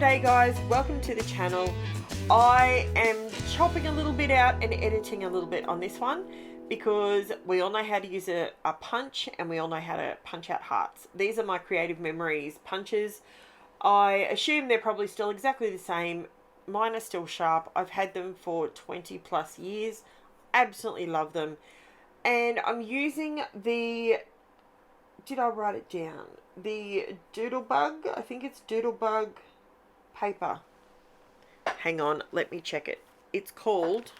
G'day guys, welcome to the channel. I am chopping a little bit out and editing a little bit on this one because we all know how to use a punch and we all know how to punch out hearts. These are my Creative Memories punches. I assume they're probably still exactly the same. Mine are still sharp. I've had them for 20 plus years. Absolutely love them. And I'm using the, did I write it down? The DODDLEBUG, I think it's DODDLEBUG paper. Hang on, let me check it. It's called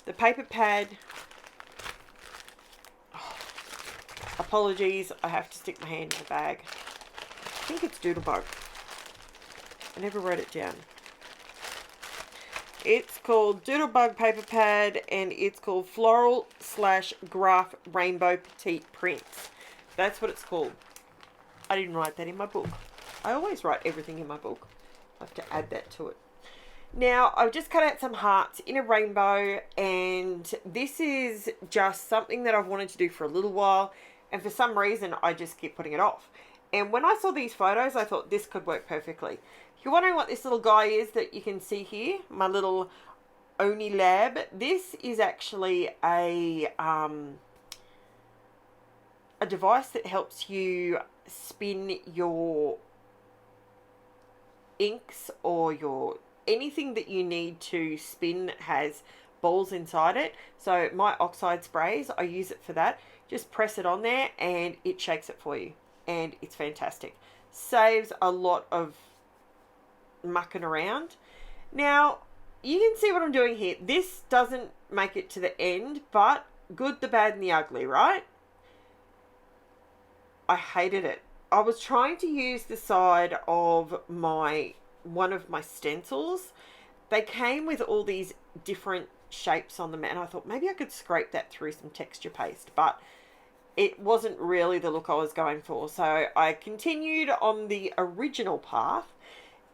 the paper pad. Oh, apologies, I have to stick my hand in the bag. I think it's DODDLEBUG. I never wrote it down. It's called DODDLEBUG paper pad and it's called FLORAL-GRAPH Rainbow Petite Prints. That's what it's called. I didn't write that in my book. I always write everything in my book. I have to add that to it. Now, I've just cut out some hearts in a rainbow, and this is just something that I've wanted to do for a little while, and for some reason, I just keep putting it off. And when I saw these photos, I thought this could work perfectly. If you're wondering what this little guy is that you can see here, my little Oni Lab, this is actually a device that helps you spin your inks or your anything that you need to spin has balls inside it. So my oxide sprays, I use it for that. Just press it on there and it shakes it for you, and it's fantastic. Saves a lot of mucking around. Now you can see what I'm doing here. This doesn't make it to the end, but good, the bad and the ugly, right? I hated it. I was trying to use the side of one of my stencils. They came with all these different shapes on them, and I thought maybe I could scrape that through some texture paste, but it wasn't really the look I was going for. So I continued on the original path,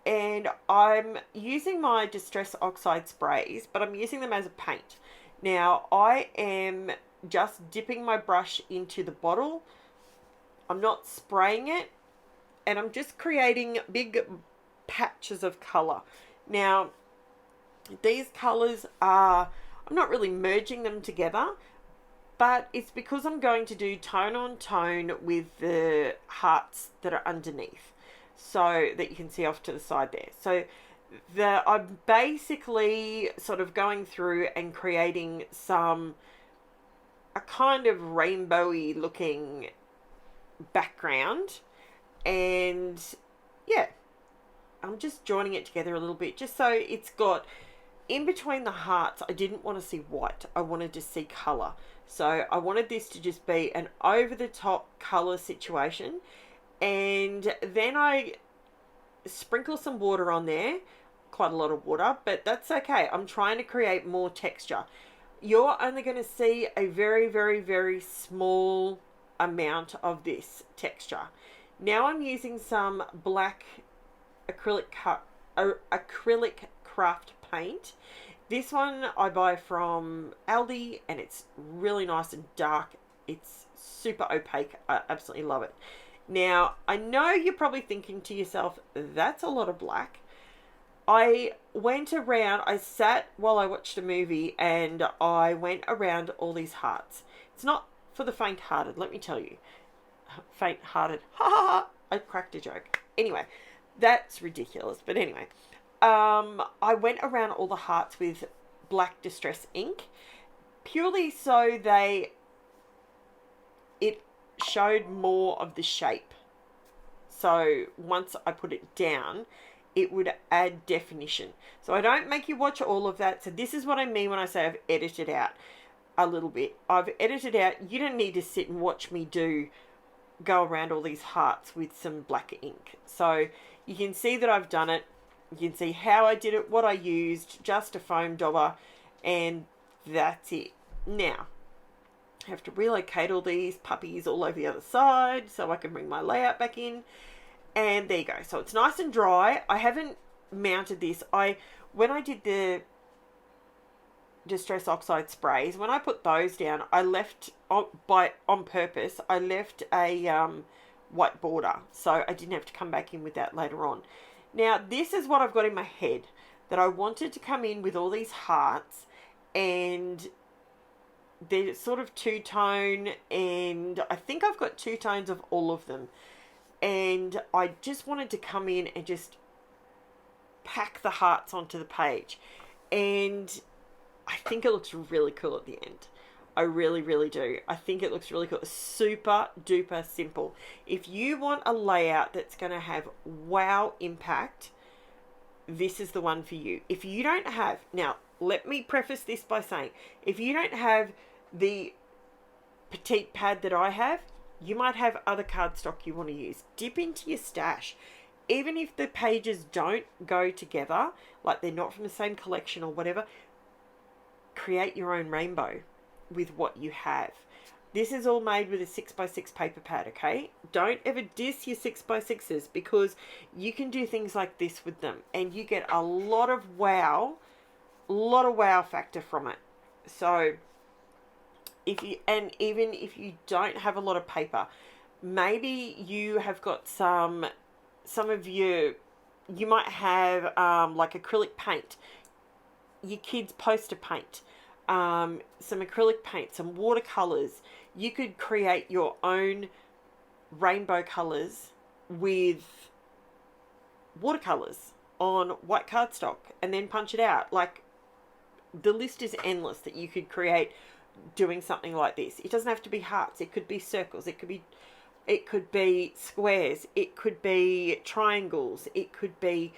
and I'm using my Distress Oxide sprays, but I'm using them as a paint. Now I am just dipping my brush into the bottle. I'm not spraying it, and I'm just creating big patches of color. Now, these colors are, I'm not really merging them together, but it's because I'm going to do tone on tone with the hearts that are underneath, so that you can see off to the side there. So I'm basically sort of going through and creating a kind of rainbowy looking background, and yeah, I'm just joining it together a little bit just so it's got in between the hearts. I didn't want to see white, I wanted to see color, so I wanted this to just be an over the top color situation. And then I sprinkle some water on there, quite a lot of water, but that's okay. I'm trying to create more texture. You're only going to see a very, very, very small amount of this texture. Now I'm using some black acrylic craft paint. This one I buy from Aldi, and it's really nice and dark. It's super opaque. I absolutely love it. Now I know you're probably thinking to yourself, that's a lot of black. I went around, I sat while I watched a movie, and I went around all these hearts. It's not for the faint-hearted, let me tell you. Faint-hearted. Ha ha ha. I cracked a joke. Anyway, that's ridiculous. But anyway, I went around all the hearts with black distress ink, purely so it showed more of the shape. So once I put it down, it would add definition. So I don't make you watch all of that. So this is what I mean when I say I've edited out a little bit. I've edited out. You don't need to sit and watch me go around all these hearts with some black ink. So you can see that I've done it. You can see how I did it, what I used, just a foam dauber, and that's it. Now I have to relocate all these puppies all over the other side so I can bring my layout back in, and there you go. So it's nice and dry. I haven't mounted this. When I did the Distress Oxide sprays, when I put those down, I left on purpose, I left a white border, so I didn't have to come back in with that later on. Now, this is what I've got in my head, that I wanted to come in with all these hearts, and they're sort of two-tone, and I think I've got two tones of all of them. And I just wanted to come in and just pack the hearts onto the page. And I think it looks really cool at the end. I really, really do. I think it looks really cool. Super duper simple. If you want a layout that's going to have wow impact, this is the one for you. If you don't have, now let me preface this by saying, if you don't have the petite pad that I have, you might have other cardstock you want to use. Dip into your stash. Even if the pages don't go together, like they're not from the same collection or whatever, create your own rainbow with what you have. This is all made with a 6x6 paper pad, okay? Don't ever diss your 6x6s, because you can do things like this with them and you get a lot of wow factor from it. So if you, and even if you don't have a lot of paper, maybe you have got some of you might have like acrylic paint, your kids' poster paint, some acrylic paint, some watercolors. You could create your own rainbow colors with watercolors on white cardstock and then punch it out. Like, the list is endless that you could create doing something like this. It doesn't have to be hearts. It could be circles. It could be squares. It could be triangles. It could be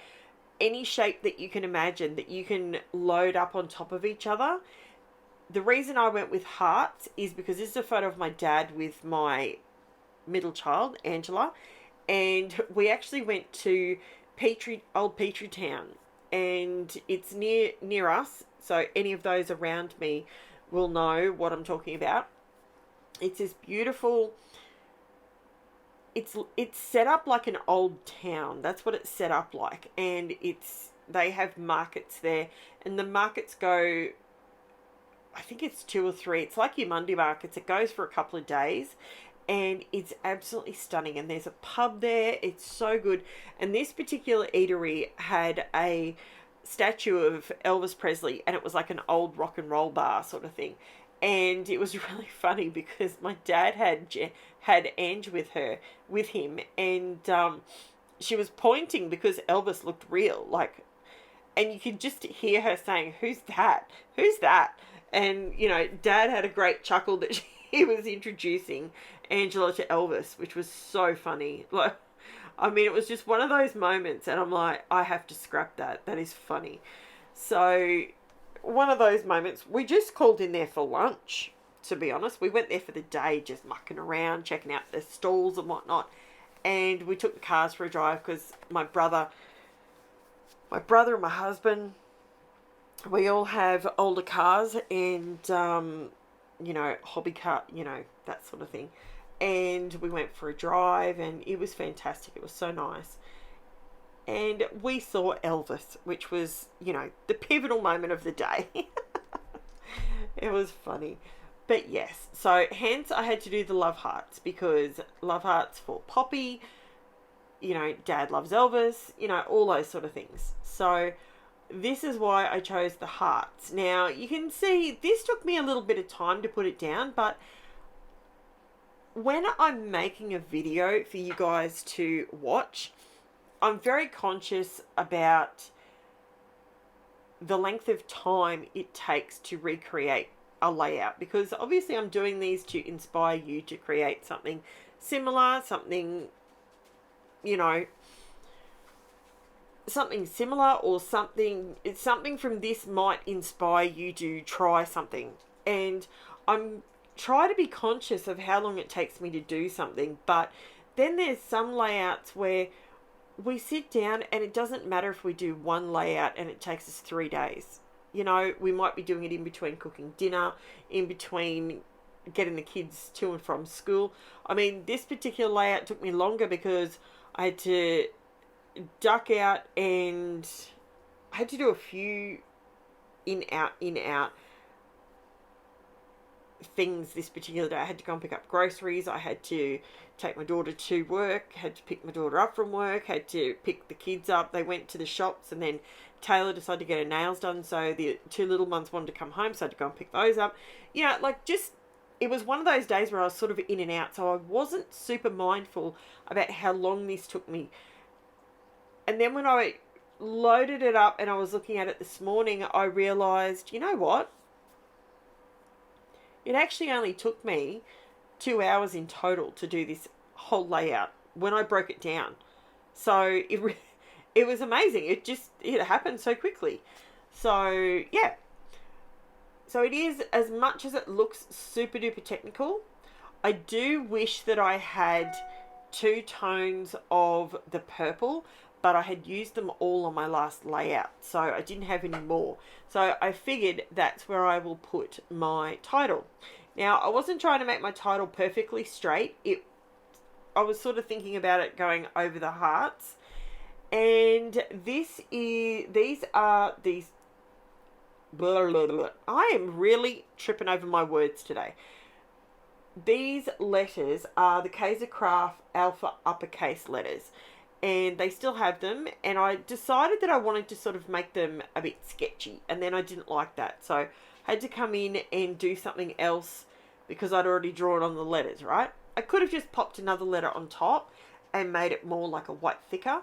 any shape that you can imagine that you can load up on top of each other. The reason I went with hearts is because this is a photo of my dad with my middle child, Angela, and we actually went to Old Petrie Town, and it's near us, so any of those around me will know what I'm talking about. It's this beautiful, it's set up like an old town. That's what it's set up like, and they have markets there, and the markets go, I think it's 2 or 3. It's like your Monday markets. It goes for a couple of days, and it's absolutely stunning. And there's a pub there. It's so good. And this particular eatery had a statue of Elvis Presley, and it was like an old rock and roll bar sort of thing. And it was really funny because my dad had Ange with him, and she was pointing because Elvis looked real, like, and you could just hear her saying, "Who's that? Who's that?" And, you know, Dad had a great chuckle that he was introducing Angela to Elvis, which was so funny. Like, I mean, it was just one of those moments, and I'm like, I have to scrap that. That is funny. So, one of those moments, we just called in there for lunch, to be honest. We went there for the day, just mucking around, checking out the stalls and whatnot. And we took the cars for a drive because my brother and my husband, we all have older cars and, you know, hobby car, you know, that sort of thing. And we went for a drive, and it was fantastic. It was so nice. And we saw Elvis, which was, you know, the pivotal moment of the day. It was funny. But yes, so hence I had to do the love hearts, because love hearts for Poppy, you know, Dad loves Elvis, you know, all those sort of things. So this is why I chose the hearts. Now, you can see this took me a little bit of time to put it down, but when I'm making a video for you guys to watch, I'm very conscious about the length of time it takes to recreate a layout, because obviously I'm doing these to inspire you to create something similar, something, you know, something similar, or something from this might inspire you to try something. And I'm trying to be conscious of how long it takes me to do something, but then there's some layouts where we sit down and it doesn't matter if we do one layout and it takes us 3 days. You know, we might be doing it in between cooking dinner, in between getting the kids to and from school. I mean, this particular layout took me longer because I had to duck out, and I had to do a few in out. things this particular day. I had to go and pick up groceries. I had to take my daughter to work, had to pick my daughter up from work, had to pick the kids up. They went to the shops, and then Taylor decided to get her nails done, so the two little ones wanted to come home, so I had to go and pick those up. You know, like, just, it was one of those days where I was sort of in and out, so I wasn't super mindful about how long this took me. And then when I loaded it up and I was looking at it this morning, I realised, you know what? It actually only took me 2 hours in total to do this whole layout when I broke it down. So it was amazing. It happened so quickly. So yeah. So it is, as much as it looks super duper technical, I do wish that I had 2 tones of the purple, but I had used them all on my last layout, so I didn't have any more. So I figured that's where I will put my title. Now, I wasn't trying to make my title perfectly straight. I was sort of thinking about it going over the hearts. And these are these, blah, blah, blah. I am really tripping over my words today. These letters are the KAISERCRAFT alpha uppercase letters, and they still have them, and I decided that I wanted to sort of make them a bit sketchy, and then I didn't like that, so I had to come in and do something else because I'd already drawn on the letters, right? I could have just popped another letter on top and made it more like a white thicker,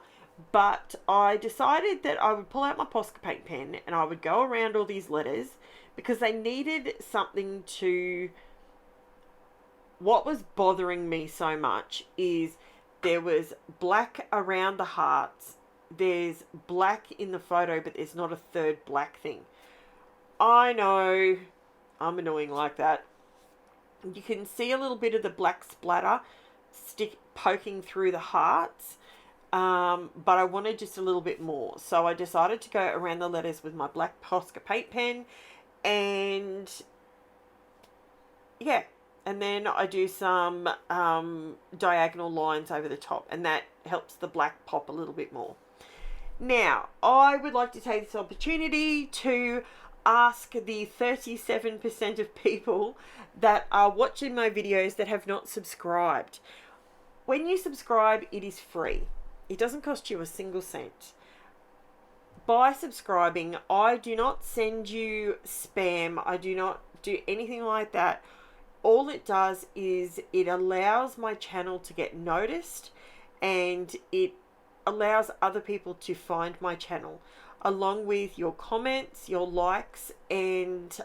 but I decided that I would pull out my Posca paint pen and I would go around all these letters because they needed something to... What was bothering me so much is there was black around the hearts, there's black in the photo, but there's not a third black thing. I know, I'm annoying like that. You can see a little bit of the black splatter poking through the hearts, but I wanted just a little bit more. So I decided to go around the letters with my black Posca paint pen, and yeah. And then I do some diagonal lines over the top, and that helps the black pop a little bit more. Now, I would like to take this opportunity to ask the 37% of people that are watching my videos that have not subscribed. When you subscribe, it is free. It doesn't cost you a single cent. By subscribing, I do not send you spam. I do not do anything like that. All it does is it allows my channel to get noticed, and it allows other people to find my channel, along with your comments, your likes, and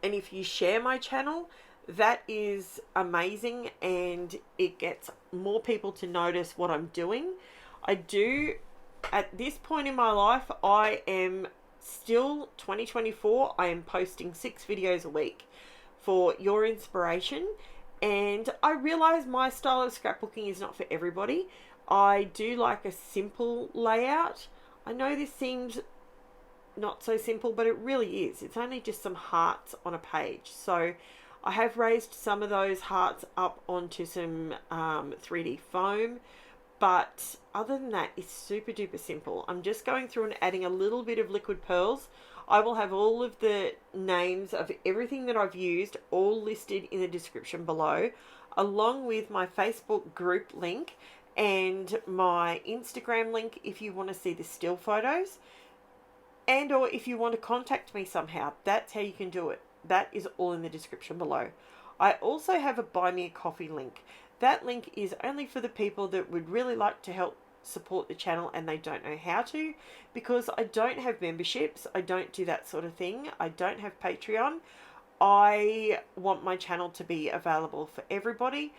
if you share my channel, that is amazing, and it gets more people to notice what I'm doing. I do, at this point in my life, I am still 2024, I am posting 6 videos a week for your inspiration, and I realize my style of scrapbooking is not for everybody. I do like a simple layout. I know this seems not so simple, but it really is. It's only just some hearts on a page. So I have raised some of those hearts up onto some 3D foam, but other than that, it's super duper simple. I'm just going through and adding a little bit of liquid pearls. I will have all of the names of everything that I've used all listed in the description below, along with my Facebook group link and my Instagram link if you want to see the still photos, and or if you want to contact me somehow. That's how you can do it. That is all in the description below. I also have a buy me a coffee link. That link is only for the people that would really like to help support the channel and they don't know how to, because I don't have memberships. I don't do that sort of thing. I don't have Patreon. I want my channel to be available for everybody,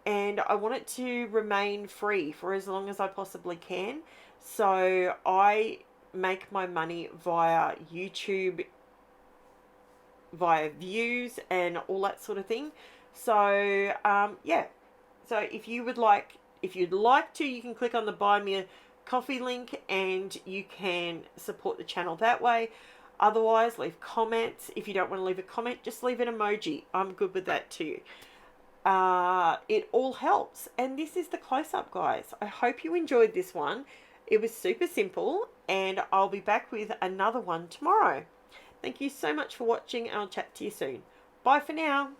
and I want it to remain free for as long as I possibly can. So I make my money via YouTube, via views and all that sort of thing. So yeah, so if you'd like to, you can click on the buy me a coffee link and you can support the channel that way. Otherwise, leave comments. If you don't want to leave a comment, just leave an emoji. I'm good with that too. It all helps. And this is the close-up, guys. I hope you enjoyed this one. It was super simple, and I'll be back with another one tomorrow. Thank you so much for watching, and I'll chat to you soon. Bye for now.